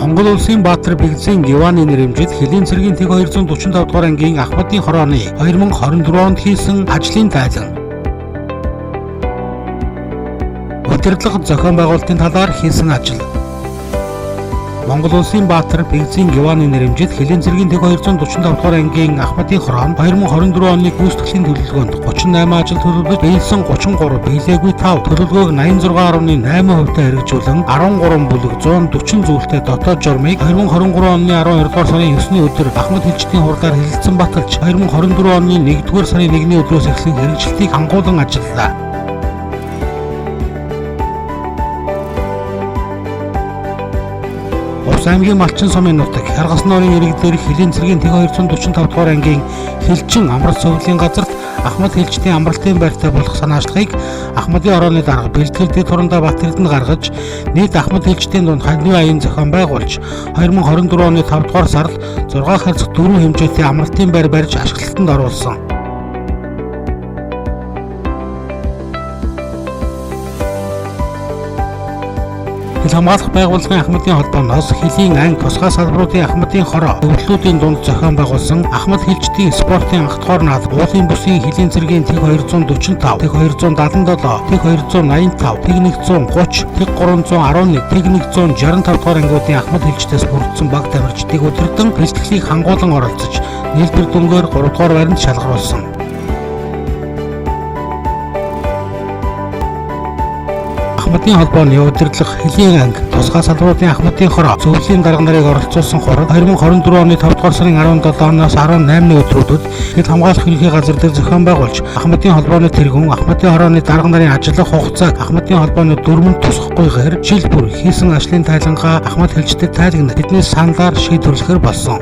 Монгол улсын Баатар Бэгзийн Геваны нэрэмжит Хэлийн цэргийн тэг 245 дугаар ангийн Ахмадын хорооны 2024 онд хийсэн ажлын тайлан. Удирдлага зохион байгуулалтын талаар хийсэн ажил. Монгол улсын Баатар Бэгзийн Геваны нэрэмжит Хэлийн цэргийн тэг 245 дугаар ангийн Ахмадын хороо 2024 оны гүйцэтгэлийн төлөвлөгөөнд 38 ажил төлөвлөж биелсэн 33, биелээгүй 5 төлөвлөгөөг 86.8% хэрэгжүүлэн 13 бүлэг 140 зүйлтэй дотоод журмыг 2023 оны 12 дугаар сарын 9-ний өдөр Ахмад хэлчдийн хурлаар хэлэлцэн баталж 2024 оны 1-р сарын 1-ний өдрөөс эхлэн хэрэгжилтийг хангуулан ажиллалаа. Аймгийн Малчин сумын нутаг Харгасны орын иргэдээр Хэлийн цэргийн тэг 245 дугаар ангийн Хэлчин амралт цуглын газарт Ахмад хэлчдийн амралтын байртай болох санаачлагыг Ахмадын хорооны дарга бэлтгэл дэд хурандаа Батэрдэнд гаргаж нийт Ахмад хэлчдийн дунд хальны аян зохион байгуулж 2024 оны 5 дугаар сард 6 харьцах 4 хэмжээтэй амралтын байр барьж ашиглалтанд оруулсан. Хэл хамгаалах байгууллагын Ахмадын холбооноос Хэлийн анги тусгай салбаруудын Ахмадын хороо өвдлүүдийн дунд зохион байгуулсан Ахмад хэлчдийн спортын анх дугаар наад уулын бүсийн Хэлийн цэргийн тэг 245, тэг 277, тэг 285, тэг 130, тэг 311, тэг 165 дугаар ангиудын Ахмад хэлчдээс бүрдсэн баг тамирчдыг удирдан бэлтгэлийг хангуулан оролцож нийлбэр дүнгээр 3 дугаар байранд шалгаруулсан. Ахмадын холбооны удирдлага Хэлийн анги тусгай салбаруудын Ахмадын хороо зөвлөлийн дарга нарыг оролцуулсан хурал 2024 оны 5 дугаар сарын 17-оноос 18-ны өдрүүдэд хэл хамгаалах ерөнхий газар дээр зохион байгуулж Ахмадын холбооны тэргүүн Ахмадын хорооны дарга нарын ажиллах хугацааг Ахмадын холбооны дөрмөнд тусахгүйгээр жил бүр хийсэн ажлын тайлангаа Ахмад хэлчдэд тайлагнаад тэднээс саналаар шийдвэрлэхээр болсон.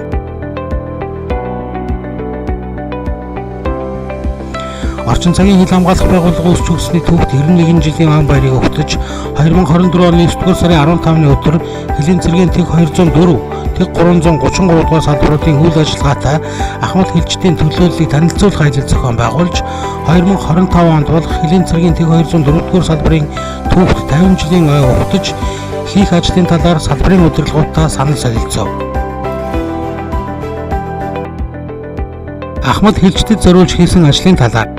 Орчин цагийн хэл хамгаалах байгууллага үүсч өгсөний төвд 91 жилийн ан баярыг өгтөж 2024 оны 9-р сарын 15-ны өдөр Хэлийн цэргийн тэг 204, тэг 333 дугаар салбаруудын үйл ажиллагаатай Ахмад хэлчдийн төлөөллийг танилцуулах ажил зохион байгуулж 2025 онд бол Хэлийн цэргийн тэг 204 дугаар салбарын төвд 50 жилийн ой өгтөж хийх ажлын талаар салбарын удирдлагуудаа санал солилцов. Ахмад хэлчдэд зориулж хийсэн ажлын талаар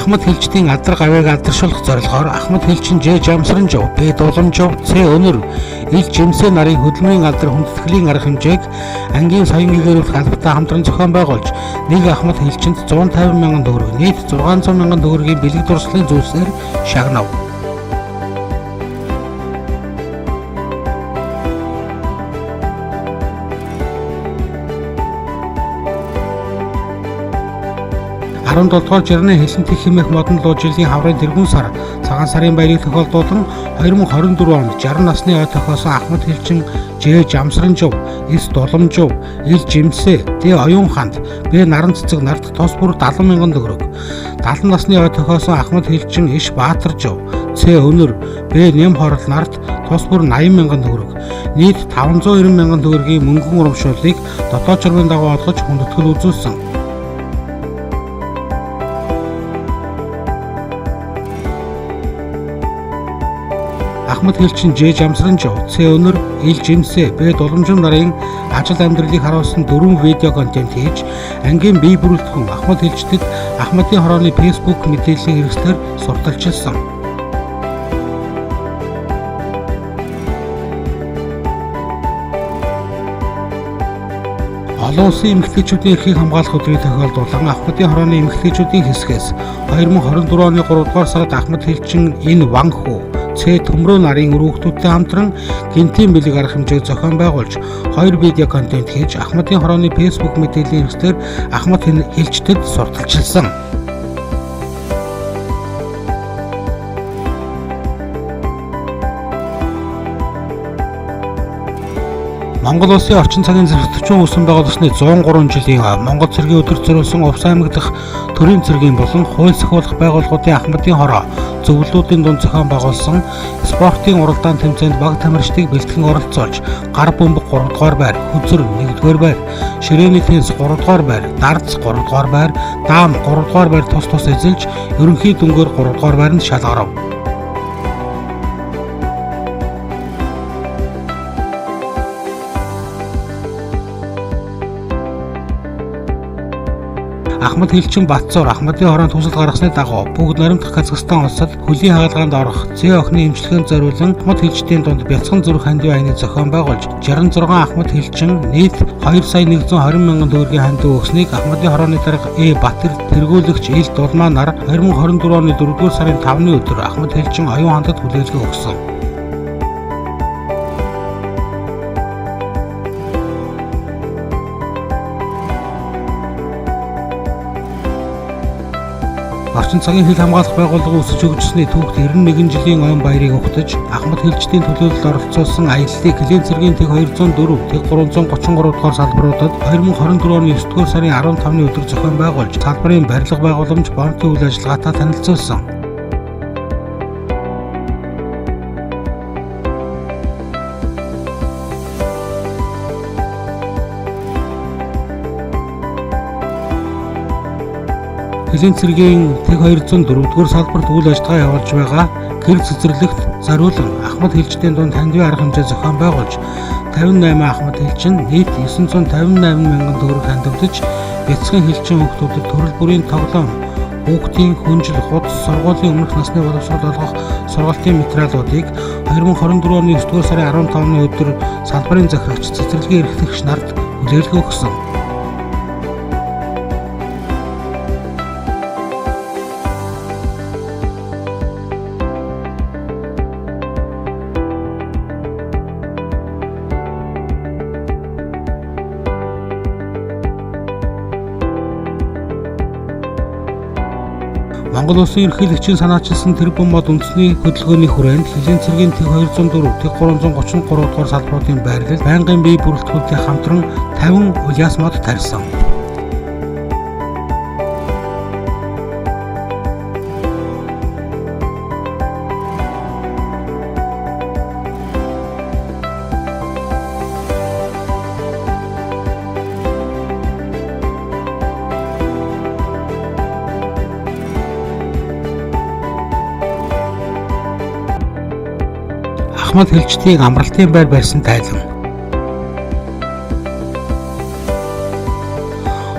Ахмад хэлчдийн алдар гавьяаг алдаршуулах зорилгоор Ахмад хэлчин Ж Жамсранжов, Б Дуламжов, Ц Өнөр, Ил Жимсэ нарын хөдөлмөрийн алдар хүндэтгэлийн арга хэмжээг ангийн соён гэгэрүүлэх албатай хамтран зохион байгуулж нэг Ахмад хэлчинд 150 мянган төгрөг, нийт 600 мянган төгрөгийн бэлэг дурслын зүйлсээр шагнав. Дугаар жирны хэлэнтэх хэмээх модон луу жилийн хаврын тэргүүн сар цагаан сарын баярыг тохиолдуулан 2024 онд 60 насны ой тохиосон Ахмад хэлчин Ж Жамсранжов, С Дуламжов, Ил Жимсэ, Д Оюун ханд, Б Наран цэцэг нарт тос бүр 70 мянган төгрөг, 70 насны ой тохиосон Ахмад хэлчин Иш Баатаржов, Ц Өнөр, Б Нэм хорол нарт тос бүр 80 мянган төгрөг, нийт 590 мянган төгрөгийн мөнгөн урамшууллыг дотоод журмын дагуу олгож хүндэтгэл үзүүлсэн. Ахмад хэлчин Ж Жамсранжов, Ц Өнөр, Ил Жимсэ, Б Дуламжив нарын ажил амьдралыг харуулсан 4 видео контент хийж ангийн бие бүрэлдэхүүн Ахмад хэлчдэд Ахмадын хорооны Facebook мэдээллийн хэрэгслээр сурталчилсан. Олон улсын эмэгтэйчүүдийн эрхийг хамгаалах өдрийг тохиолдуулан Ахмадын хорооны эмэгтэйчүүдийн хэсгээс 2024 оны 3 дугаар сард Ахмад хэлчин Ин Ванху, Ц Төмрөө нарын өрөөгчдүүдтэй хамтран гинтийн бэлэг арга хэмжээг зохион байгуулж 2 видео контент хийж Ахмадын хорооны Facebook мэдээллийн хэрэгслээр Ахмад хэлчдэд сурталчилсан. Монгол улсын орчин цагийн зэрэгтчүүн үүсэн байгуулсны 103 жилийн Монгол цэргийн өдөр зориулсан Увс аймаг дахь төрийн цэргийн болон хууль сахиулах байгууллагуудын Ахмадын хороо зөвлөлүүдийн дунд зохион байгуулсан спортын уралдаан тэмцээнд баг тамирчдыг бэлтгэн оролцуулж гар бөмбөг 3 дугаар байр, хүзэр 1 дугаар байр, ширээний теннис 3 дугаар байр, дартс 3 дугаар байр, даам 3 дугаар байр тус эзэлж ерөнхий дүнгээр 3 дугаар байранд шалгарав. Ахмад Хэлчин Батцор Ахмадын хороонд төсөл гаргасны дагуу бүгд норимдох Казахстан улсад хөлийн хагалгаанд орох зээ охины эмчилгээнд зориулан Ахмад Хэлчдийн дунд бяцхан зүрх хандив айны зохион байгуулж 66 Ахмад Хэлчин нийт 2,120,000 төгрөгийн хандив өгснийг Ахмадын хорооны дарга Батэр тэргүүлэгч Ил Дулмаа нар 2024 оны 4-р сарын 5-ны өдөр Ахмад Хэлчин оюун хандад хүлээлгээ өгсөн. Орчин цагийн хил хамгаалах байгууллага өсөж өгчсөний түүхт 91 жилийн ойн баярыг өгтөж Ахмад Хэлчдийн төлөөлөлд оролцуулсан аяллыг Клиент цэргийн тэг 204, тэг 333 дугаар салбаруудад 2024 оны 9-р сарын 15-ны өдөр зохион байгуулж салбарын барилга байгууламж бомтын үйл ажиллагаатай танилцуулсан. Клиент цэргийн тэг 204-р салбарт үйл ажиллагаа явуулж байгаа гэр цэцэрлэгт зориулан Ахмад Хэлчдийн дунд хандивын арга хэмжээ зохион байгуулж 58 Ахмад Хэлчин нийт 988,000 төгрөг хандивдаж бяцхан Хэлчин хүүхдүүдэд төрөл бүрийн тоглоом, хүүхдийн хүнжил, хуудас, сургуулийн өмнөх насны боловсрол олгох сургалтын материалуудыг 2024 оны 9-р сарын 15-ны өдөр салбарын захирагч цэцэрлэгийн эрхлэгч нарт хүлээлгээ өгсөн. Монгол Улсын ерөнхийлөгчийн санаачилсан тэрбум мод үндэсний хөдөлгөөний хүрээнд Клиент цэргийн тэг 204, тэг 333 дугаар салбаруудын байрлал байнгын бие бүрэлдэхүүнтэй хамтран 50 улиас мод тарьсан. Ахмад Хэлчдийн амралтын байр барьсан тайлан.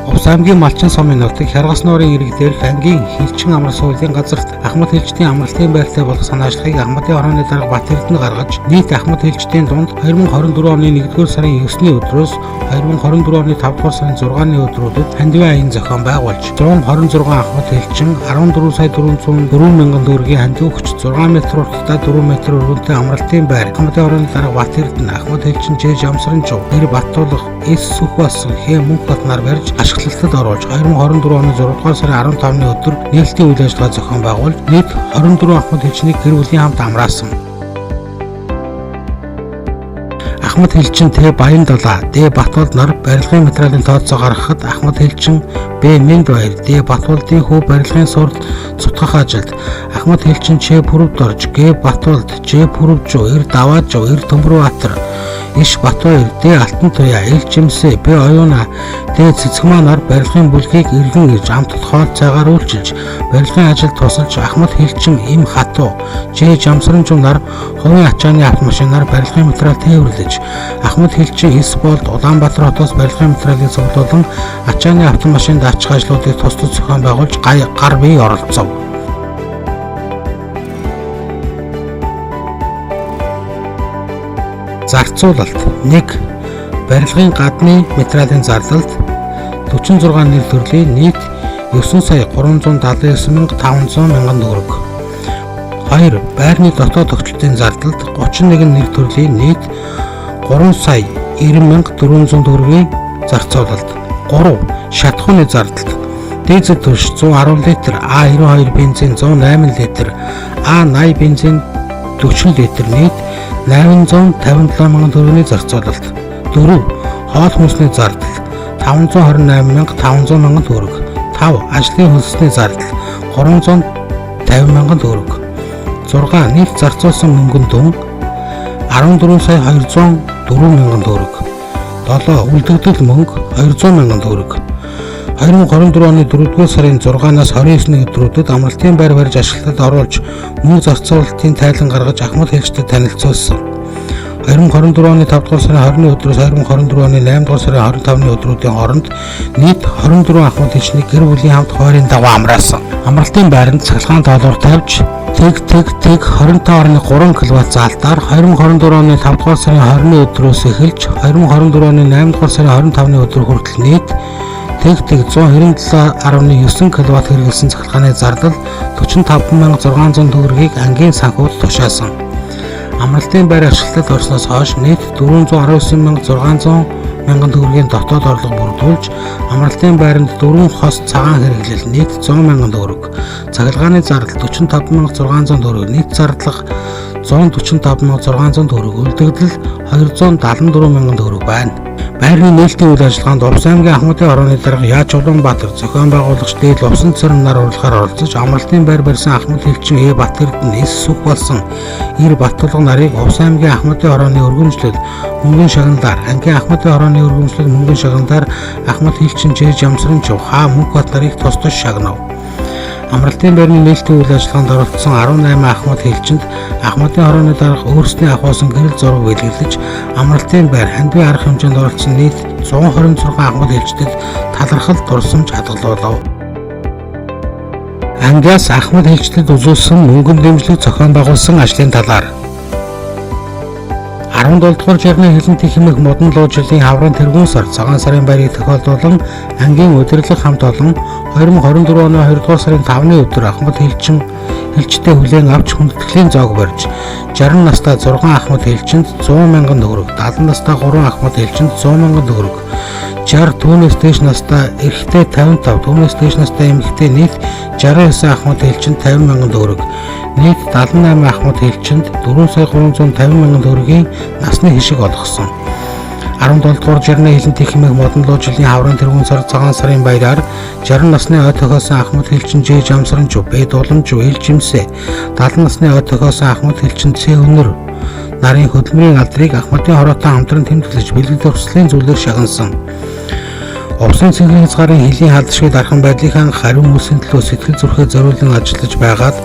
Увс аймгийн Малчин сумын нутаг Хяргас нуурын ирэг дээрх ангийн Хэлчин амралт суулийн газарт Ахмад Хэлчдийн амралтын байртай болох санаачлагыг Ахмадын хорооны дарга Батэрд гаргаж нийт Ахмад Хэлчдийн дунд 2024 оны 1-р сарын 9-ний өдрөөс 2024 оны 5-р сарын 6-ны өдрүүдэд хандивын аян зохион байгуулж 126 Ахмад Хэлчин 14,404,000 төгрөгийн хандив өгч 6 метр урттай 4 метр өргөнтэй амралтын байр Ахмадын хорооны дарга Батэрд Ахмад Хэлчин Ж Жамсрантжов, Нэр Баттуулах, С Сүхбас, Хэ Мөнхбат нар барьж ашиглалтад оруулж 2024 оны 6-р сарын 15-ны өдөр нээлтийн үйл ажиллагаа зохион байгуулж нийт 24 Ахмад Хэлчнийг гэр бүлийн хамт амраасан. Ахмад Хэлчин Т Баян Далаа, Д Батболд нар барилгын материалын тооцоо гаргахад Ахмад Хэлчин Б Мэндбаяр, Д Батболдын хүү барилгын сурд цутгах ажилд Ахмад Хэлчин Ч Пүрвд орж, Г Батболд, Ж Пүрвжүү, Р Даваажуу, Р Төмрбаатар, Иш Батбаяр, Д Алтан Туяа, Л Жимсэ, Б Оюуна, Д Цэцгмаа нар барилгын бүлгийг эргэн ирж амтд хоол цайгаар үйлчилж барилгын ажилд тусалж Ахмад Хэлчин Им Хатуу, Ж Жамсрантжов нар хувийн ачааны автомашинаар барилгын материал тээвэрлэж Ахмад Хэлчин Эсболд Улаанбаатар хотоос барилгын материалыг цуглуулан ачааны автомашинд ачих ажлуудыг тусдад зохион байгуулж гар бие оролцов. Зарцуулалт 1. Барилгын гадны материалын зарлалт 46 нэр төрлийн нийт 9,379,500 төгрөг. 2. Байрны дотоод тогтолтын зардалт 31 нэр төрлийн нийт 3,90,400 төгрөгийн зарцуулалт. 3. Шатхууны зардалт дизель турш 110 литр, А92 бензин 108 литр, А80 бензин 40 литр нийт 857,000 төгрөгийн зарцуулалт. 4. Хоол хүнсний зардал 528,500 төгрөг. 5. Ажлын хөлсний зардал 350,000 төгрөг. 6. Нийт зарцуулсан мөнгөн дүн 14,204,000 төгрөг. 7. Үлдэгдэл мөнгө 200,000 төгрөг. 2024 оны 4-р сарын 6-наас 29-ний өдрүүдэд амралтын байр барьж ашиглалтад оруулж мөнгө зарцуулалтын тайлан гаргаж Ахмад Хэлчдэд танилцуулсан. 2024 оны 5 дугаар сарын 20-ны өдрөөс 2024 оны 8 дугаар сарын 25-ны өдрүүдийн хооронд нийт 24 ахмад хэлчнийг гэр бүлийн хамт хойрын дагуу амраасан. Амралтын байранд цахилгаан тоолоор тавьж тэг 25.3 кВт заалтаар 2024 оны 5 дугаар сарын 20-ны өдрөөс эхэлж 2024 оны 8 дугаар сарын 25-ны өдөр хүртэл нийт тэг 197.9 кВт хэрэглэсэн цахилгааны зардал 45,600 төгрөгийг ангийн санхуд тушаасан. Амралтын байр ашиглалтад орсноос хойш нийт 419,600 төгрөгийн дотоод орлого бүрдүүлж амралтын байранд 4 хос цагаан хэрэглэл нийт 100,000 төгрөг, цахилгааны зардал 45,600 төгрөг, нийт зарлага 145,600 төгрөг, үлдэгдэл 274,000 төгрөг байна. Байрны нээлтийн үйл ажиллагаанд Увс аймгийн Ахмадын хорооны дарга Яаж Улаанбаатар зохион байгуулагч Дээл Увсан цэрэн нар уралдахаар оролцож амралтын байр барьсан Ахмад хэлчин Э Батэрдэн эс сүх болсон Ир Баттулга нарыг Увс аймгийн Ахмадын хорооны өргөмжлөл мөнгөн шагналаар ангийн Ахмадын хорооны өргөмжлөл мөнгөн шагналаар Ахмад хэлчин Ж Жамсранчов Хаа Мөнхбат нарыг тус шагнав. Амралтын байрны нээлтийн үйл ажиллагаанд оролцсон 18 Ахмад хэлчинд Ахмадын хорооны дарга өөрсдийн ахуулсан гэрэл зураг бэлгэлж амралтын байр хандивын арга хэмжээнд оролцсон нийт 126 Ахмад хэлчдэд талархал дурсамж хадгалуулав. Ангиас Ахмад хэлчдэд үзүүлсэн мөнгөн дэмжлэг зохион байгуулсан ажлын талаар 17 дугаар жиргэн хэлэнтийн хэмээх модон луу жилийн хаврын тэргүүн сар цагаан сарын байрыг тохиолдуулан ангийн удирдлага хамт олон 2024 оны 2 дугаар сарын 5-ны өдөр Ахмад хэлчтэй хүлээн авч хүндэтгэлийн зоог барьж 60 настай 6 Ахмад хэлчинд 100,000 төгрөг, 70 настай 3 Ахмад хэлчинд 100,000 төгрөг, 60 түүнээс дээш настай эрэгтэй 55, түүнээс дээш настай эмэгтэй нийт 69 Ахмад хэлчинд 50,000 төгрөг, нийт 78 Ахмад хэлчинд 4,350,000 төгрөгийн насны хишиг олгосон. 17 дугаар жиргэн хэлэнтийн хэмээх модон луу жилийн хаврын тэргүүн сар цагаан сарын баяраар 60 насны ой тохиосон Ахмад хэлчин Ж Жамсранчов, Б Дуламжив, Ил Жимсэ, 70 насны ой тохиосон Ахмад хэлчин Ц Өнөр нарын хөдөлмөрийн алдрыг Ахмадын хороотой хамтран тэмдэглэж бэлэг төвслийн зүйлээр шагнасан. Увсын цэнхэр хязгаарын хөлийн халдшгүй дархан байдлыг хангах хариу үйлсийн төлөө сэтгэл зүрхээ зориулан ажиллаж байгаад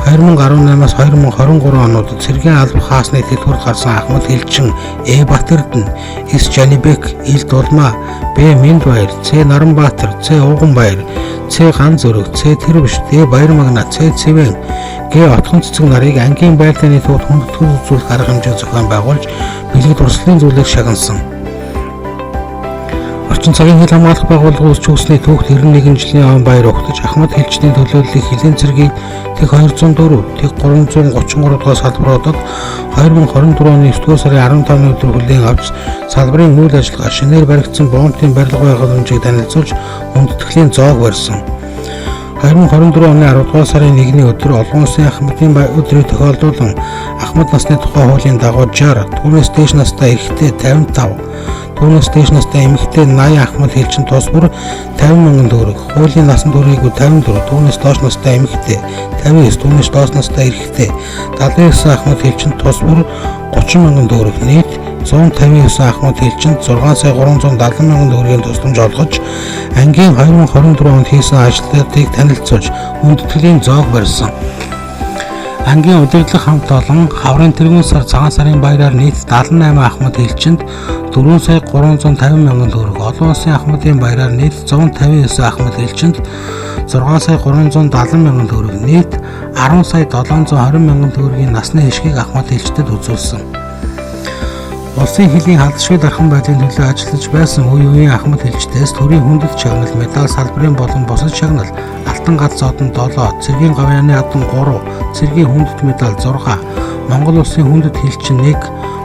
2018-аас 2023 онуудад цэргийн албан хаасны тэтгэврт гарсан Ахмад хэлчин Э Батэрдэн, С Жанибек, Ил Дулмаа, Б Миндбаяр, Ц Наранбаатар, Ц Ууганбаяр, Ц Ган Зөрөг, Ц Тэрвш, Д Баяр Магна, Ц Цэвэн, Г Отхон цэцэг нарыг ангийн байрлалын төвд хүндэтгэл үзүүлэх арга хэмжээ зохион байгуулж бэлэг дурслын зүйлээр шагнасан. Орчин цагийн хил хамгаалах байгууллагын үүсчүүсний түүхт 91 жилийн он баяр өгтөж Ахмад хэлчний төлөөллийг хилийн цэргийг тэг 204, тэг 333 дугаар салбаруудад 2024 оны 9 дугаар сарын 15-ны өдөр хүлээн авч салбарын үйл ажиллагаа шинээр баригдсан бомбын барилга байгууламжийг танилцуулж хүндэтгэлийн зоог барьсан. 2024 оны 10 дугаар сарын 1-ний өдөр Олон улсын Ахмадын өдрийг тохиолдуулан Ахмад насны тухай хуулийн дагуу 60, түүнээс дээш настай эрэгтэй 55, түүнээс дээш настай эмэгтэй 80 Ахмад хэлчин тус бүр 50,000 төгрөг, хуулийн насан туршаагүй 54, түүнээс доош настай эмэгтэй 59, түүнээс доош настай эрэгтэй 79 Ахмад хэлчин тус бүр 30,000 төгрөг, нийт 159 Ахмад хэлчинд 6,370,000 төгрөгийн тусламж олгож ангийн 2024 онд хийсэн ажлуудыг танилцуулж хүндэтгэлийн зоог барьсан. Ангийн удирдлага хамт олон хаврын тэргүүн сар цагаан сарын баяраар нийт 78 Ахмад хэлчинд 4,350,000 төгрөг, олон улсын Ахмадын баяраар нийт 159 Ахмад хэлчинд 6,370,000 төгрөг, нийт 10,720,000 төгрөгийн насны хишгийг Ахмад хэлчдэд үзүүлсэн. Улсын хөлийн халдшгүй дархан байдлын төлөө ажиллаж байсан үеийн Ахмад хэлчдээс төрийн хүндэт шагнал, медаль салбарын болон бусад шагнал, алтан галц одон 7, цэргийн гавьяаны одон 3, цэргийн хүндэт медаль 6, Монгол улсын хүндэт хэлчин 1,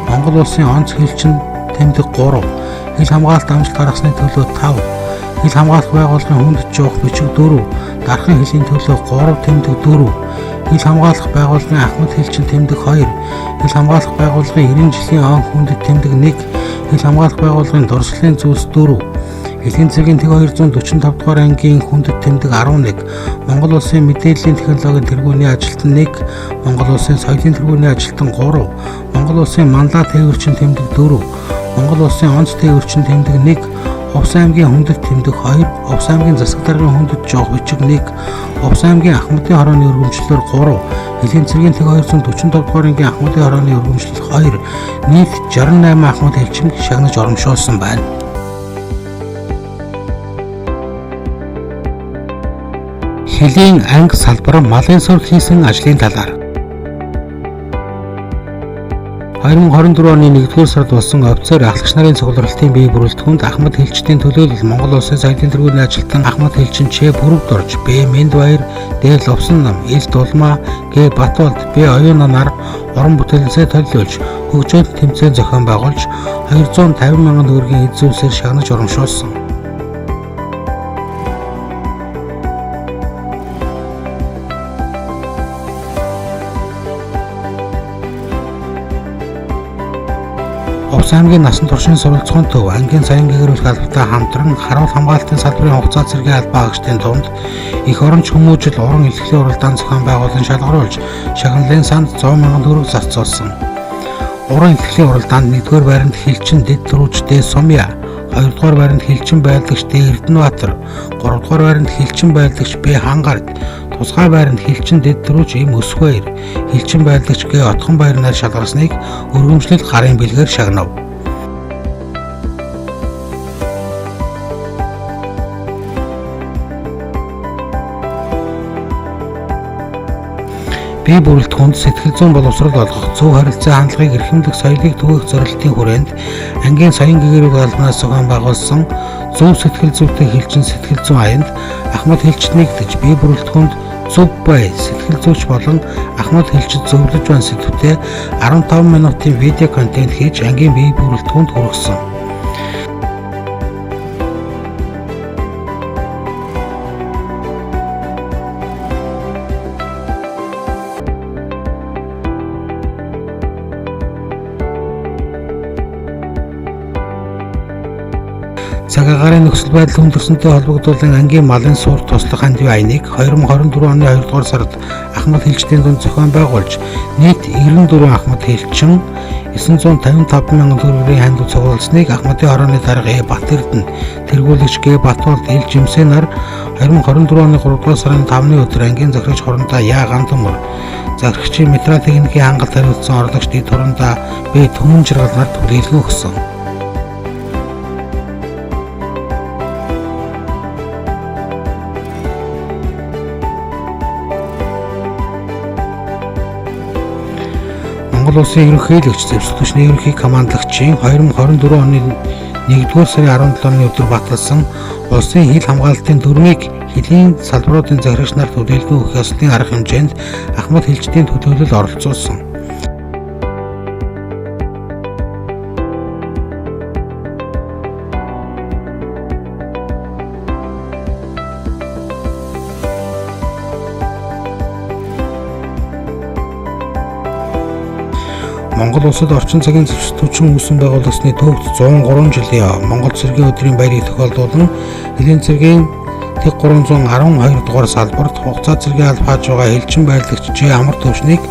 Монгол улсын онц хэлчин тэмдэг 3, хил хамгаалалт амжилт гаргасны төлөө 5, хил хамгаалах байгууллагын хүндэт жуух бичиг 4, дархан хөлийн төлөө 3 тэмдэг 4, хил хамгаалах байгууллагын Ахмад хэлчин тэмдэг 2, хил хамгаалах байгууллагын 90 жилийн он хүндэт тэмдэг 1, хил хамгаалах байгууллагын дурслалын зүйлс 4, Элийн цэгийн тэг 245 дугаар ангийн хүндэт тэмдэг 11, Монгол улсын мэдээллийн технологийн тэргүүний ажилтан 1, Монгол улсын соёлын тэргүүний ажилтан 3, Монгол улсын манлаа тээвэрчин тэмдэг 4, Монгол улсын онц тээвэрчин тэмдэг 1, Увс аймгийн Хүндэт тэмдэг 2, Увс аймгийн Засаг даргын Хүндэт жоох бичиг 1, Увс аймгийн Ахмадын хорооны өргөмжлөлөөр 3, Хэлийн цэргийн тэг 245 дугаар ангийн Ахмадын хорооны өргөмжлөл 2, нийт 68 Ахмад элчимг шагнаж оромшуулсан байна. Хэлийн анги салбар малын суурь хийсэн ажлын талаар 2024 оны 1-р сард болсон офицер ахлагч нарын цугларалтын бие бүрэлдэхүүнд Ахмад хэлчдийн төлөөлөл Монгол Улсын соёлын тэргүүний ажилтан Ахмад хэлчин Ч бүрэгд орж Б Мэндбаяр, Д Ловсон нам, Л Дулмаа, Г Батболд, Б Оюун нар уран бүтээлсээ төлөөлж хөгжөөд тэмцээн зохион байгуулж 250 мянган төгрөгийн эд зүйлсээр шагнаж урамшуулсан. Увс аймгийн насан туршийн сурвалжлагын төв ангийн саян гэгэрүүлэх албатай хамтран харуул хамгаалтын салбарын хугацаа цэргийн албаа агчдын дунд их оронч хүмүүжил уран илтгэлийн уралдаан зохион байгуулан шалгаруулж шагналын санд 100 мянган төгрөг зарцуулсан. Уран илтгэлийн уралдаанд 1-р байранд Хэлчин Дэд Түрүүч Д Сумья, 2-р байранд Хэлчин байрлагч Д Эрдэнэбаатар, 3-р байранд Хэлчин байрлагч Б Хангард, тусгай байранд Хэлчин Дэд Түрүүч Им Өсбаяр, Хэлчин байрлагч Г Отхон баярнаар шалгарсныг өргөмжлөл гарын бэлгээр шагнав. Бие бүрэлдэхүүнд сэтгэл зүйн боловсрол олгох, зөв харилцаа хандлагыг эрхэмлэх соёлыг түгээх зорилтын хүрээнд ангийн саян гэгэрүүлэх албанаас зохион байгуулсан зөв сэтгэл зүйтэй хэлчин сэтгэл зүйн аянд Ахмад хэлчид нэгдэж бие бүрэлдэхүүнд зөв бай сэтгэл зүйч болон Ахмад хэлчид зөвлөж буй сэдвүүтэй 15 минутын видео контент хийж ангийн бие бүрэлдэхүүнд хүргэсэн. Цаг агаарын нөхцөл байдал хүндэрсэнтэй холбогдуулан ангийн малын суурь туслах хандив аяныг 2024 оны 2-р сард Ахмад хэлчдийн дунд зохион байгуулж нийт 94 Ахмад хэлчин 955 мянган төгрөгийн хандив цуглуулсныг Ахмадын хорооны дарга Э Бат Эрдэнэ, тэргүүлэгч Г Батболд, Л Жимсээ нар 2024 оны 3-р сарын 5-ны өдөр ангийн захирагч хорондоо Яа Гантөмөр, захирагчийн материал техникийн хангалт хариуцсан орлогч Д Турандаа Б Түмэн Жаргал нар түлээлгэн өгсөн. Монгол Улсын ерөнхийлөгч зэвсэг түвшний ерөнхий командлагчийн 2024 оны 1-р сарын 17-ны өдөр баталсан улсын хил хамгаалалтын дүрмийг хэлийн салбаруудын захирагч нар төлөөлгөн өгөх ёслолын арга хэмжээнд Ахмад хэлчдийн төлөөлөл оролцуулсан. Монгол улсад орчин цагийн зэвсэг түвшин үүсгэн байгуулагдсны төвөгт 103 жилийн Монгол цэргийн өдрийн баярыг тохиолдуулан Хэлийн цэргийн тэг 312 дугаар салбарт хугацаа цэргийн алба хааж байгаа хэлчин байрлагч Ж амар төвшнийг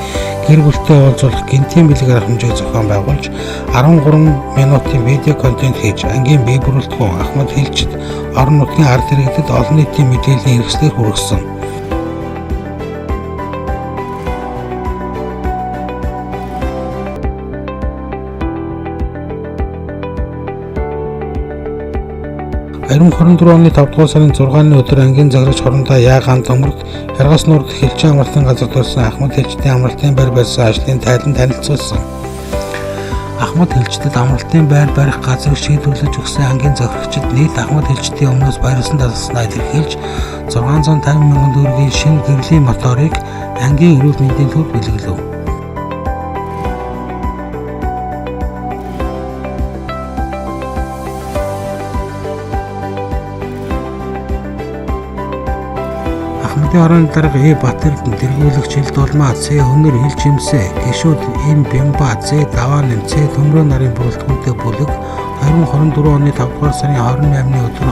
гэр бүлтэй уулзуулах гинтийн бэлэг арга хэмжээг зохион байгуулж 13 минутын видео контент хийж ангийн бие бүрэлдэхүүн Ахмад хэлчид орон нутгийн ард иргэдэд олон нийтийн мэдээллийн хэрэгслээр хүргэсэн. Харин 24 оны 5-р сарын 6-ны өдөр ангийн захирагч хорондоо Яа Гантөмөрт Яргас нуурд Хэлчин амралтын газар төрсэн Ахмад хэлчдийн амралтын байр барьсан ажлын тайлан танилцуулсан. Ахмад хэлчдэд амралтын байр барих газрыг шийдвэрлэж өгсөн ангийн захирагчид нийт Ахмад хэлчдийн өмнөөс баярлсан талснаа илэрхийлж 650 мянган төгрөгийн шинэ гэрлийн моторыг ангийн эрүүл мэндийн төвд бэлгэлв. Ахмадын хорооны дарга Э Бат Эрдэнэ, тэргүүлэгч Л Дулмаа, Ц Хөнөр, Л Жимсээ, гишүүд Им Бямба, З Даваанэн, Ц Төмрөө нарын бүрэлдэхүүнтэй бүлэг 2024 оны 5-р сарын 28-ны өдөр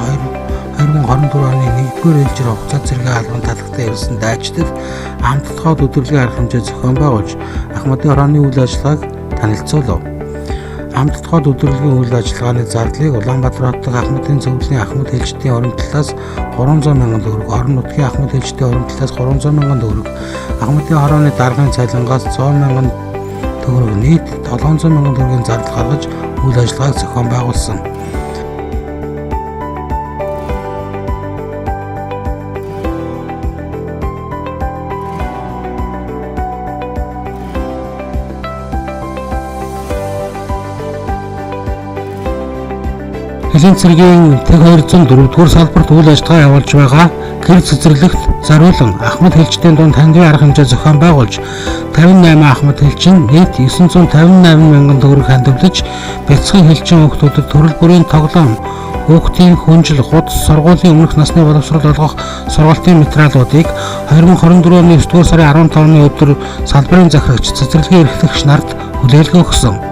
2024 оны 1-р ээлжир хугацаа цэргийн албан талхтай ирсэн дайчдад хамтдагт өдөрлөгийн арга хэмжээ зохион байгуулж Ахмадын хорооны үйл ажиллагааг танилцуулав. Амттгад өдөрлөгийн үйл ажиллагааны зардлыг Улаанбаатар хотын Ахмадын зөвлөлийн Ахмад хэлчдийн орон талаас 300 мянган төгрөг, орон нутгийн Ахмад хэлчдийн орон талаас 300 мянган төгрөг, Ахмадын хорооны даргын цалингаас 100 мянган төгрөг, нийт 700 мянган төгрөгийн зардал гаргаж үйл ажиллагааг зохион байгуулсан. Хилийн цэргийн тэг 204-р салбарт үйл ажиллагаа явуулж байгаа гэр цэцэрлэгт зориулан Ахмад хэлчдийн дунд хандивын арга хэмжээ зохион байгуулж 58 Ахмад хэлчин нийт 958 мянган төгрөг хандивлаж бяцхан хэлчин хүүхдүүдэд төрөл бүрийн тоглоом, хүүхдийн хүнжил, худас, сургуулийн өмнөх насны боловсрол олгох сургалтын материалуудыг 2024 оны 9-р сарын 15-ны өдөр салбарын захирагч цэцэрлэгийн эрхлэгч нарт хүлээлгэн өгсөн.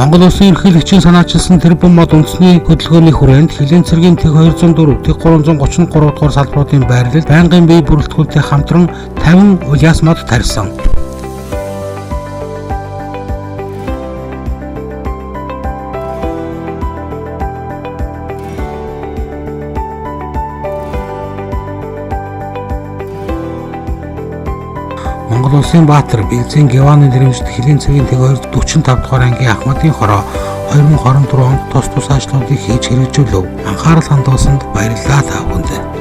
Монгол Улсын ерөнхийлөгчийн санаачилсан тэрбум мод үндэсний хөдөлгөөний хүрээнд Хилийн цэргийн тэг 204, тэг 333 дугаар салбаруудын байрлал байнгын бие бүрэлдэхүүнтэй хамтран 50 улиас мод тарьсан. Монгол Улсын Баатар Бэлзийн Геваны нэрэмжит Хилийн цэргийн тэг 245 дугаар ангийн Ахмадын хороо 2024 онд тус ажлуудыг хийж хэрэгжүүлв. Анхаарал хандуулсанд баярлалаа та бүхэнд.